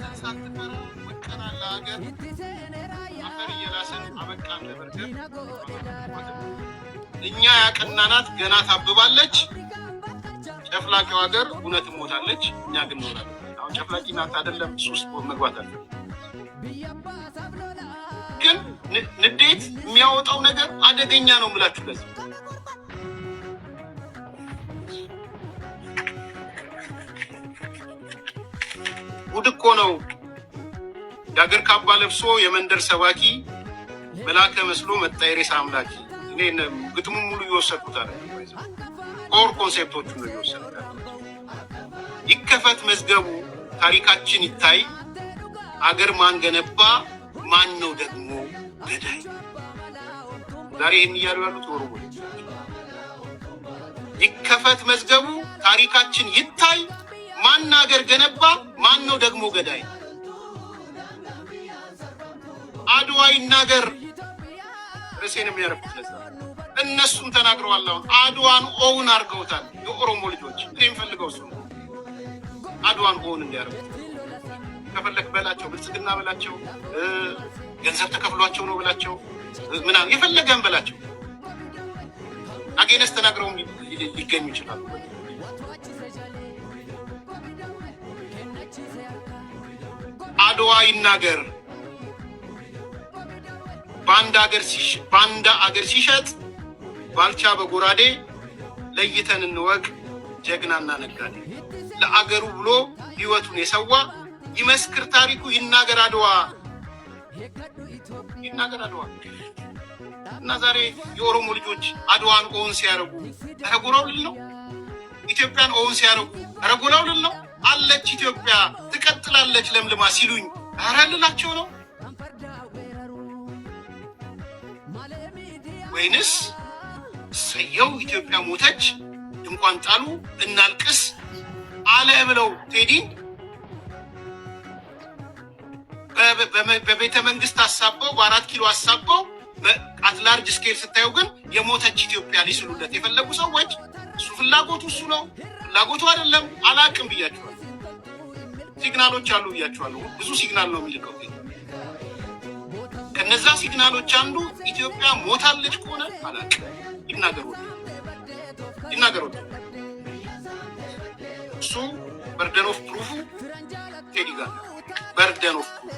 ሞተን ሳትፈራ ወቀናል ለሀገር አፈር እየላስን አበቃን ለበርገር እኛ ያቀናናት ገና ታብባለች ጨፍላቂው ሀገር እውነትም ሞታለች እኛ ግን ኖራለን። አሁን ጨፍላቂ ናት አይደለም ሱስ መግባት አለ ግን ንዴት የሚያወጣው ነገር አደገኛ ነው የምላችሁ ለዚህ ጉድ እኮ ነው። የሀገር ካባ ለብሶ የመንደር ሰባኪ መላከ መስሎ መጣ የሬሳ አምላኪ። እኔ ግጥሙን ሙሉ እየወሰድኩት አለ ኦር ኮንሴፕቶቹን ነው እየወሰድኩት። ይከፈት መዝገቡ ታሪካችን ይታይ አገር ማን ገነባ ማን ነው ደግሞ ገዳይ። ዛሬ ይህን እያሉ ያሉት ኦሮሞ ይከፈት መዝገቡ ታሪካችን ይታይ ማን አገር ገነባ ማን ነው ደግሞ ገዳይ። አድዋ ይናገር ርዕሴንም ያረፉት ለዛ እነሱም ተናግረዋል። አሁን አድዋን ኦውን አድርገውታል የኦሮሞ ልጆች። እኔም ፈልገው እሱ አድዋን ኦውን እንዲያደርጉት ከፈለክ በላቸው፣ ብልጽግና በላቸው፣ ገንዘብ ተከፍሏቸው ነው በላቸው፣ ምናምን የፈለገን በላቸው። አጌነስ ተናግረውም ሊገኙ ይችላሉ። አድዋ ይናገር ባንዳ አገር ሲሸጥ ባልቻ በጎራዴ ለይተን እንወቅ ጀግናና ነጋዴ። ለአገሩ ብሎ ህይወቱን የሰዋ ይመስክር ታሪኩ ይናገር አድዋ ይናገር አድዋ። እና ዛሬ የኦሮሞ ልጆች አድዋን ኦውን ሲያረጉ ረጎራው ልል ነው። ኢትዮጵያን ኦውን ሲያረጉ ረጎራው ልል ነው። አለች ኢትዮጵያ ትቀጥላለች ለምልማ ሲሉኝ አራልላቸው ነው ወይንስ ሰየው ኢትዮጵያ ሞተች ድንኳን ጣሉ እናልቅስ አለ ብለው ቴዲ በቤተ መንግስት አሳበው በ4 ኪሎ አሳበው በአትላርጅ ስኬል ስታየው ግን የሞተች ኢትዮጵያ ሊስሉለት የፈለጉ ሰዎች እሱ ፍላጎቱ እሱ ነው ፍላጎቱ አይደለም። አላቅም ብያቸዋለሁ። ሲግናሎች አሉ ብያቸዋለሁ። ብዙ ሲግናል ነው የሚልከው። ከነዛ ሲግናሎች አንዱ ኢትዮጵያ ሞታለች ከሆነ አላቅም ይናገሩት። እሱ በርደን ኦፍ ፕሩፉ ቴዲ ጋር በርደን ኦፍ ፕሩፍ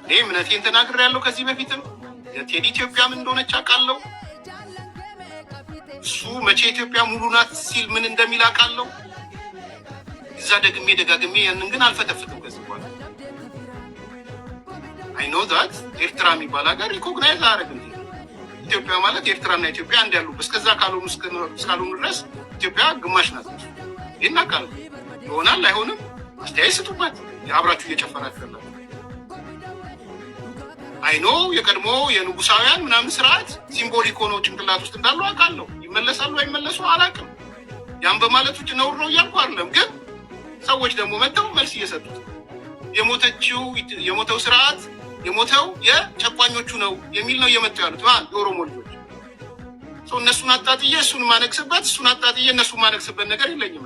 እኔ እምነቴን ተናግሬያለሁ። ከዚህ በፊትም የቴዲ ኢትዮጵያ ምን እንደሆነች አውቃለሁ። እሱ መቼ ኢትዮጵያ ሙሉ ናት ሲል ምን እንደሚል አውቃለሁ። እዛ ደጋግሜ ያንን ግን አልፈተፍትም። ከዚህ በኋላ አይ ኖ ዛት ኤርትራ የሚባል ሀገር ሪኮግናይዝ አያደርግም። ኢትዮጵያ ማለት ኤርትራና ኢትዮጵያ አንድ ያሉበት እስከዛ እስካልሆኑ ድረስ ኢትዮጵያ ግማሽ ናት። ይናቃል ይሆናል አይሆንም አስተያየት ስጡበት። አብራችሁ እየጨፈራችሁ ያላችሁ አይኖ የቀድሞ የንጉሳውያን ምናምን ስርዓት ሲምቦሊክ ሆኖ ጭንቅላት ውስጥ እንዳለው አውቃለሁ። ይመለሳሉ አይመለሱ አላውቅም። ያን በማለት ውጭ ነውር ነው እያልኩ አይደለም። ግን ሰዎች ደግሞ መጥተው መልስ እየሰጡት የሞተው ስርዓት የሞተው የጨቋኞቹ ነው የሚል ነው እየመጡ ያሉት የኦሮሞ ልጆች። እነሱን አጣጥዬ እሱን ማነግስበት እሱን አጣጥዬ እነሱን ማነግስበት ነገር የለኝም።